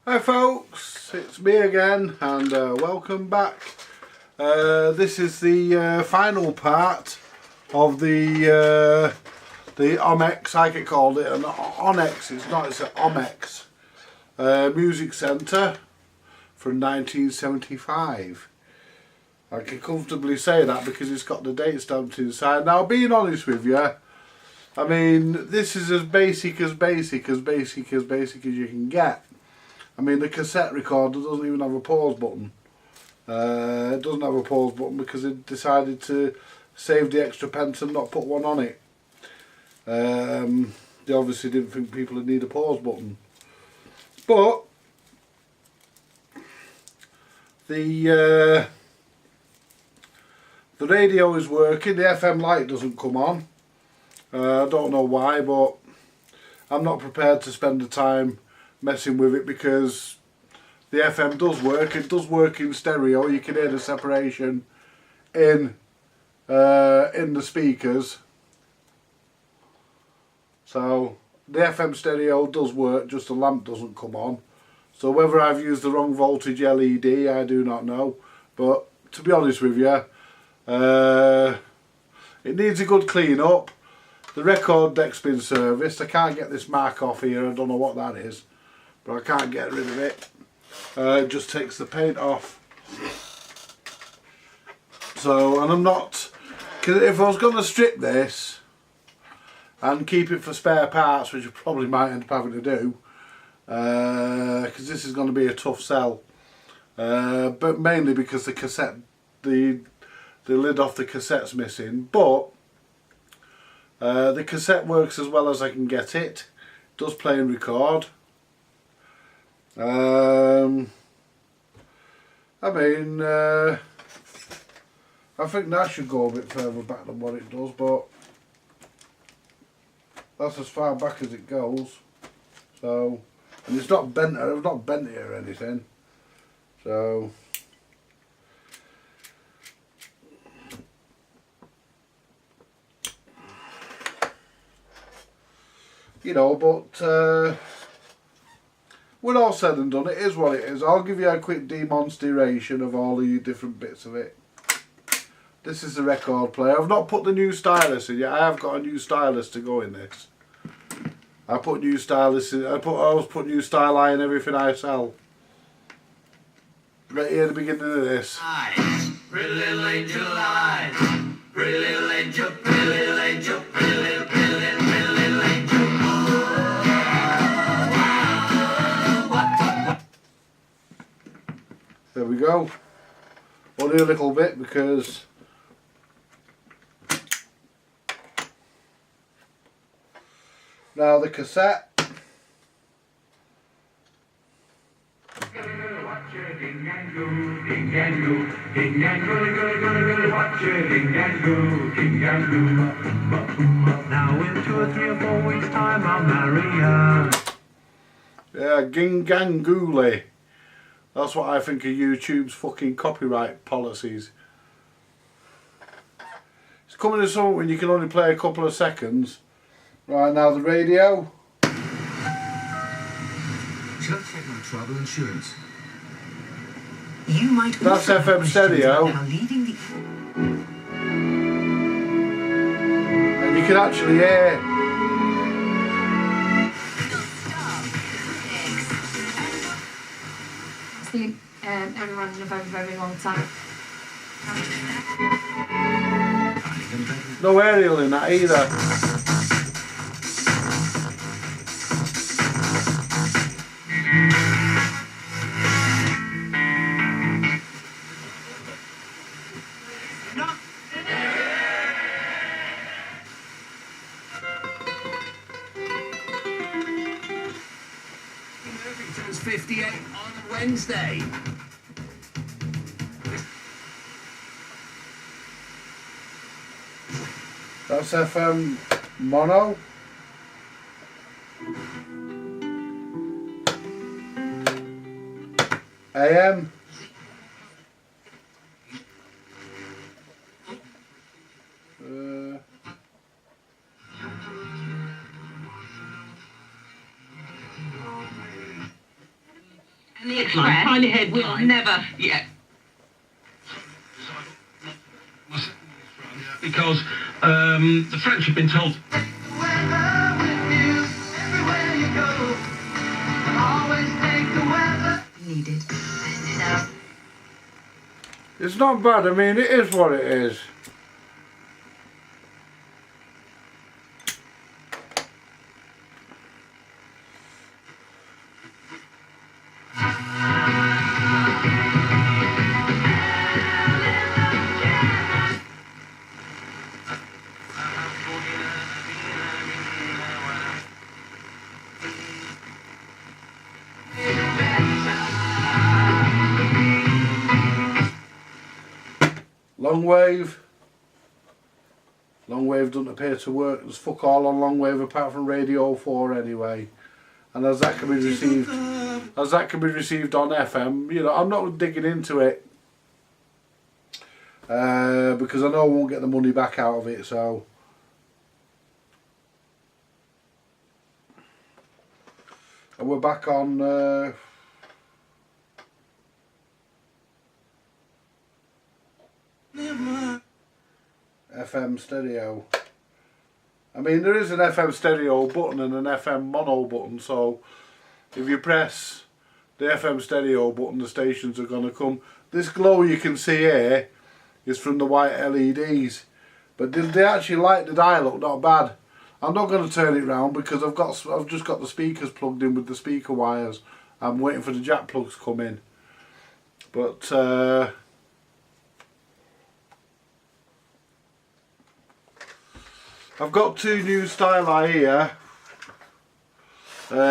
Hi folks, it's me again and welcome back. This is the final part of the ONEX, I get called it, an ONEX, it's not, it's an ONEX music centre from 1975. I can comfortably say that because it's got the date stamped inside. Now, being honest with you, I mean, this is as basic as you can get. I mean, the cassette recorder doesn't even have a pause button. It doesn't have a pause button because it decided to save the extra pence and not put one on it. They obviously didn't think people would need a pause button. But the radio is working. The FM light doesn't come on. I don't know why, but I'm not prepared to spend the time messing with it because the FM does work. It does work in stereo. You can hear the separation in the speakers. So the FM stereo does work, just the lamp doesn't come on. So whether I've used the wrong voltage LED, I do not know. But to be honest with you, it needs a good clean up. The record deck's been serviced. I can't get this mark off here. I don't know what that is, but I can't get rid of it. It just takes the paint off. So, and I'm not, because if I was going to strip this and keep it for spare parts, which I probably might end up having to do, because this is going to be a tough sell, but mainly because the cassette, the lid off the cassette's missing. But the cassette works as well as I can get it. It does play and record. I mean, I think that should go a bit further back than what it does, but that's as far back as it goes. So, and it's not bent. I've not bent it or anything. So, you know, but when all said and done, it is what it is. I'll give you a quick demonstration of all the different bits of it. This is the record player. I've not put the new stylus in yet. I have got a new stylus to go in this. I put new stylus in. I always put new styli in everything I sell. Right here at the beginning of this. Pretty little angel eyes, pretty little angel, pretty little angel, pretty little, pretty little, pretty little angel. There we go. Only a little bit because now the cassette. Now in 2 or 3 or 4 weeks' time I'll marry her. Yeah, Ginganguli. That's what I think of YouTube's fucking copyright policies. It's coming to something when you can only play a couple of seconds. Right, now the radio. Shall I check my travel insurance? You might That's also FM stereo. now leading the... And you can actually hear. Everyone in a very, very long time. No aerial in that either. Turns 58 on Wednesday. That's FM mono. AM. And the Express, Tiny Head will never, yeah. Because the French have been told. Needed. It's not bad, I mean, it is what it is. Long wave doesn't appear to work. There's fuck all on long wave apart from radio 4 anyway. And as that can be received on FM, you know, I'm not digging into it because I know I won't get the money back out of it. So and we're back on FM stereo. I mean, there is an FM stereo button and an FM mono button, so if you press the FM stereo button, the stations are going to come. This glow you can see here is from the white LEDs, but they actually light the dial up not bad. I'm not going to turn it round because I've just got the speakers plugged in with the speaker wires. I'm waiting for the jack plugs to come in, but I've got two new styli here.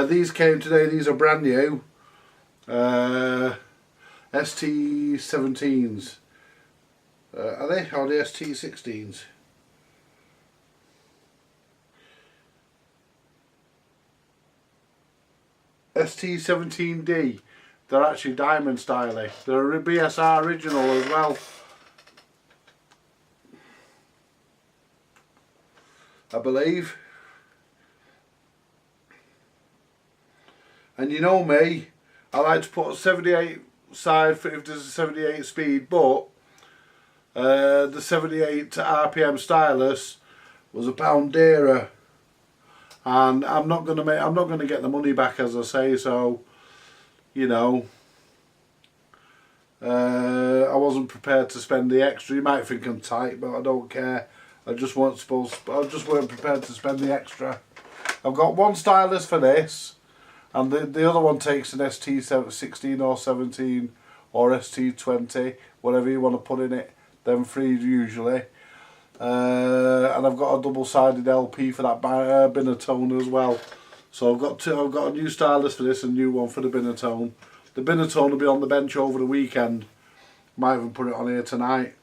These came today, these are brand new. ST17s. Are they? Or the ST16s? ST17D. They're actually diamond styli. They're a BSR original as well. I believe. And you know me, I like to put a 78 side for if there's a 78 speed, but the 78 RPM stylus was £1 dearer, and I'm not gonna get the money back, as I say. So, you know, I wasn't prepared to spend the extra. You might think I'm tight, but I don't care. I just weren't prepared to spend the extra. I've got one stylus for this, and the other one takes an ST16 or 17 or ST20, whatever you want to put in it. Them three usually. And I've got a double-sided LP for that Binatone as well. So I've got two. I've got a new stylus for this and a new one for the Binatone. The Binatone will be on the bench over the weekend. Might even put it on here tonight.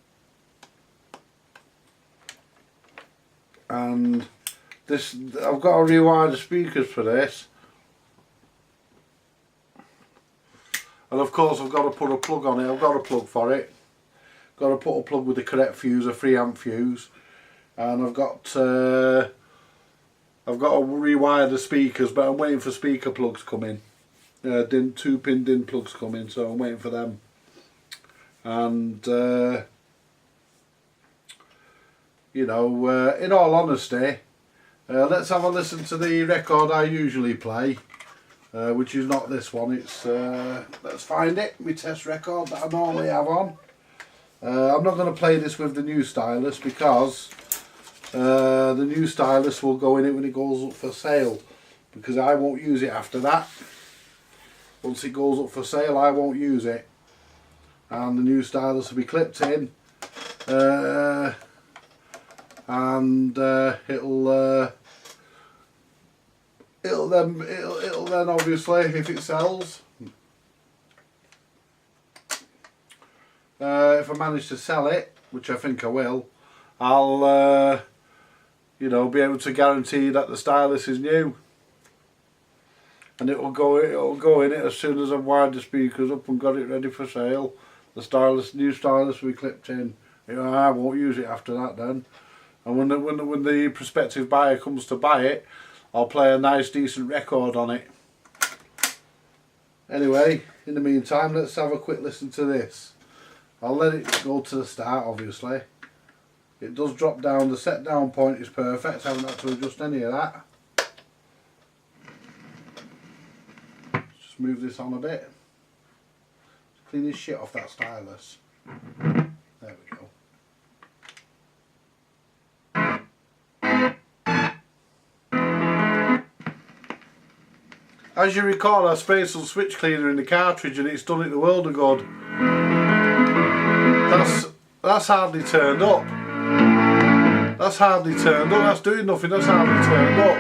And this, I've got to rewire the speakers for this, and of course I've got to put a plug on it. I've got a plug for it. Got to put a plug with the correct fuse, a 3 amp fuse, and I've got to rewire the speakers. But I'm waiting for speaker plugs to come in. 2-pin DIN plugs come in, so I'm waiting for them. And you know, in all honesty, let's have a listen to the record I usually play, which is not this one. It's let's find it, my test record that I normally have on. I'm not going to play this with the new stylus because the new stylus will go in it when it goes up for sale, because I won't use it after that. Once it goes up for sale, I won't use it, and the new stylus will be clipped in. And it'll then obviously, if it sells, if I manage to sell it, which I think I will, I'll you know, be able to guarantee that the stylus is new, and it'll go in it as soon as I've wired the speakers up and got it ready for sale. The new stylus will be clipped in. You know, I won't use it after that then. And when the prospective buyer comes to buy it, I'll play a nice decent record on it. Anyway, in the meantime, let's have a quick listen to this. I'll let it go to the start, obviously. It does drop down, the set down point is perfect, I haven't had to adjust any of that. Just move this on a bit. Clean this shit off that stylus. There we go. As you recall, I sprayed some switch cleaner in the cartridge and it's done it the world of good. That's hardly turned up. That's hardly turned up. That's doing nothing. That's hardly turned up.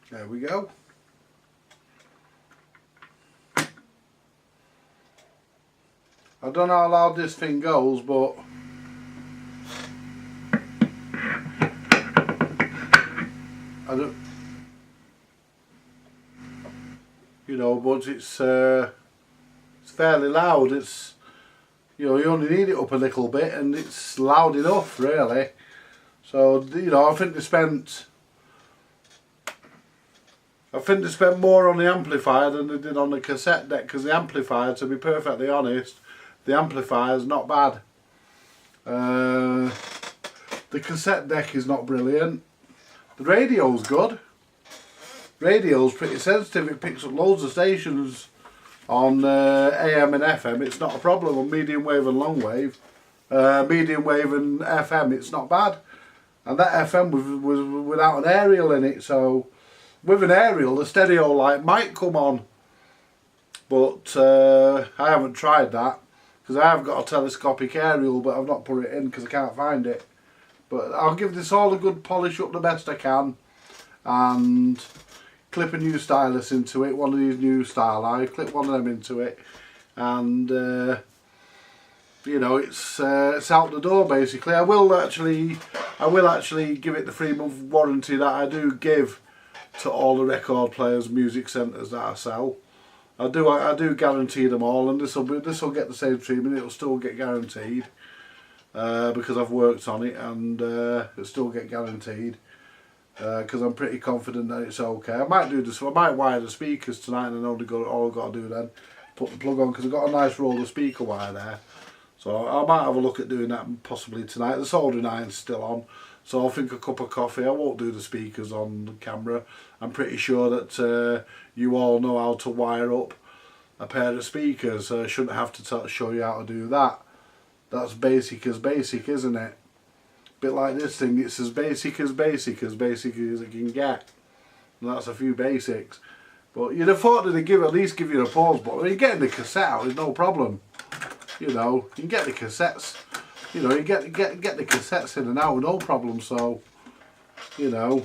There we go. I don't know how loud this thing goes, but I don't, you know, but it's fairly loud. It's, you know, you only need it up a little bit and it's loud enough, really. So, you know, I think they spent more on the amplifier than they did on the cassette deck, because the amplifier, to be perfectly honest, the amplifier's not bad. The cassette deck is not brilliant. The radio's good. Radio's pretty sensitive, it picks up loads of stations on AM and FM, it's not a problem. On medium wave and long wave, medium wave and FM, it's not bad. And that FM was without an aerial in it, so with an aerial the stereo light might come on, but I haven't tried that because I have got a telescopic aerial, but I've not put it in because I can't find it. But I'll give this all a good polish up the best I can and clip a new stylus into it, one of these new Starlight, clip one of them into it, and you know, it's out the door basically. I will actually give it the 3-month warranty that I do give to all the record players, music centres that I sell. I do guarantee them all, and this will get the same treatment. It'll still get guaranteed because I've worked on it, and it'll still get guaranteed because I'm pretty confident that it's okay. I might do this. I might wire the speakers tonight, and all I've got to do then put the plug on, because I've got a nice roll of speaker wire there. So I might have a look at doing that possibly tonight. The soldering iron's still on, so I'll think a cup of coffee. I won't do the speakers on the camera. I'm pretty sure that you all know how to wire up a pair of speakers. I shouldn't have to show you how to do that. That's basic, isn't it? Bit like this thing, it's as basic as it can get. And that's a few basics. But you'd have thought they'd at least give you a pause button. You're getting the cassette out, there's no problem. You know, you can get the cassettes. You know, you get the cassettes in and out, no problem. So, you know,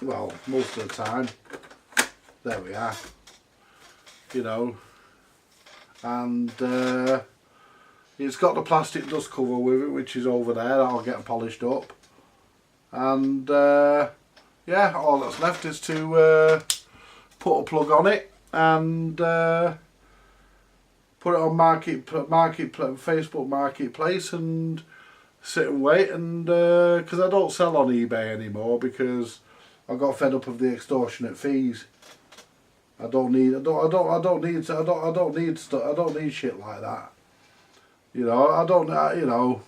well, most of the time, there we are. You know, and it's got the plastic dust cover with it, which is over there. That'll get polished up, and yeah, all that's left is to put a plug on it and put it on Facebook Marketplace and sit and wait. And because I don't sell on eBay anymore because I got fed up of the extortionate fees. I don't need shit like that. You know,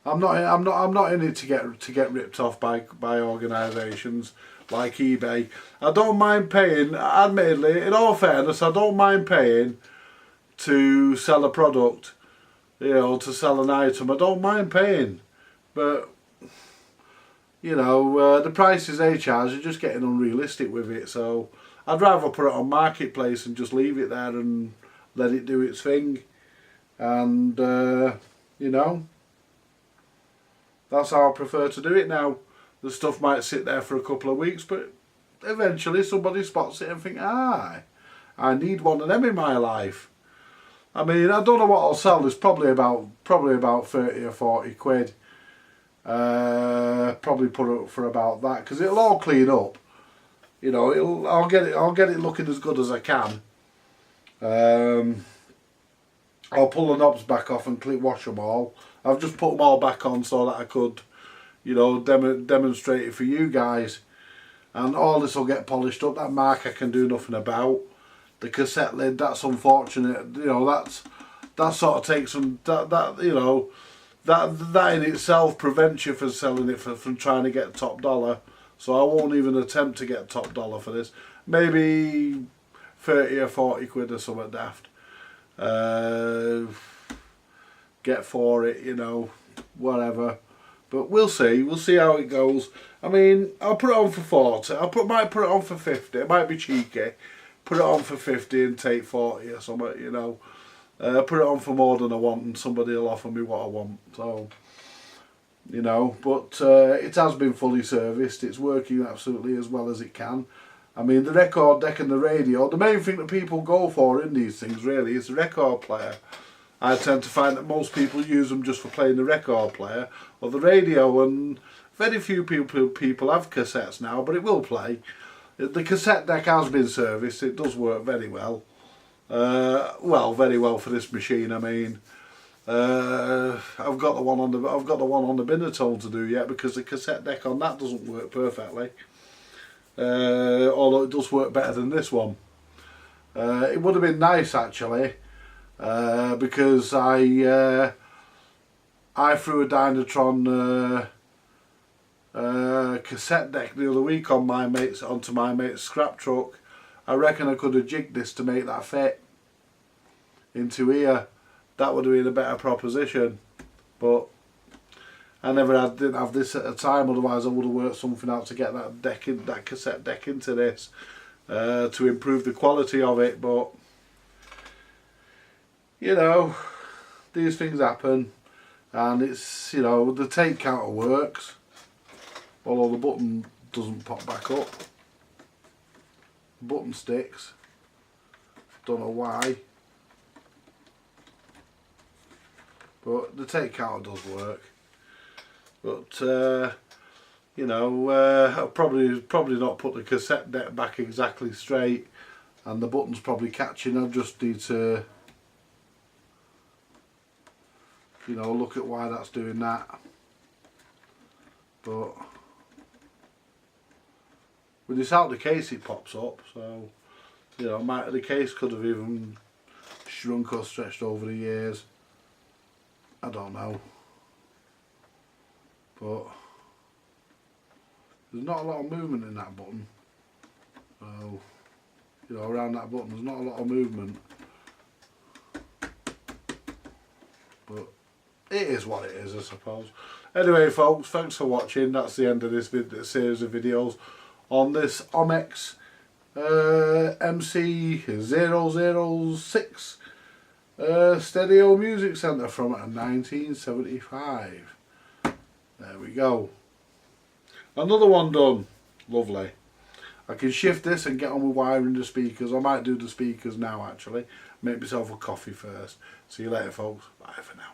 I'm not in it to get ripped off by organisations like eBay. I don't mind paying. Admittedly, in all fairness, I don't mind paying to sell a product. You know, to sell an item. I don't mind paying, but you know, the prices they charge are just getting unrealistic with it. So I'd rather put it on Marketplace and just leave it there and let it do its thing. And you know, that's how I prefer to do it now. The stuff might sit there for a couple of weeks, but eventually somebody spots it and think, I need one of them in my life. I mean, I don't know what I'll sell. It's probably about 30 or 40 quid. Probably put it up for about that because it'll all clean up. You know, I'll get it looking as good as I can. I'll pull the knobs back off and wash them all. I've just put them all back on so that I could, you know, demonstrate it for you guys. And all this will get polished up. That mark I can do nothing about. The cassette lid, that's unfortunate. You know, that sort of takes some you know, that in itself prevents you from selling it from trying to get top dollar. So I won't even attempt to get top dollar for this. Maybe 30 or 40 quid or something daft. Get for it, you know, whatever. But we'll see how it goes. I mean, I'll put it on for 40. Might put it on for 50. It might be cheeky. Put it on for 50 and take 40 or something, you know. Put it on for more than I want and somebody will offer me what I want. So, you know, but it has been fully serviced. It's working absolutely as well as it can. I mean, the record deck and the radio, the main thing that people go for in these things really is the record player. I tend to find that most people use them just for playing the record player or the radio, and very few people have cassettes now, but it will play. The cassette deck has been serviced. It does work very well. Well, very well for this machine. I mean, I've got the one on the Binatone to do yet because the cassette deck on that doesn't work perfectly. Although it does work better than this one. It would have been nice actually, because I threw a Dynatron cassette deck the other week on onto my mate's scrap truck. I reckon I could have jigged this to make that fit into here. That would have been a better proposition, but I didn't have this at the time. Otherwise, I would have worked something out to get that cassette deck into this to improve the quality of it. But you know, these things happen, and it's, you know, the tape counter works, although the button doesn't pop back up. The button sticks. Don't know why, but the tape counter does work. But you know, I'll probably not put the cassette deck back exactly straight, and the button's probably catching. I just need to, you know, look at why that's doing that. But with this out the case, it pops up. So, you know, the case could have even shrunk or stretched over the years. I don't know. But there's not a lot of movement in that button. So, you know, around that button, there's not a lot of movement. But it is what it is, I suppose. Anyway, folks, thanks for watching. That's the end of this series of videos on this ONEX MC006 stereo music centre from 1975. There we go. Another one done. Lovely. I can shift this and get on with wiring the speakers. I might do the speakers now actually. Make myself a coffee first. See you later, folks. Bye for now.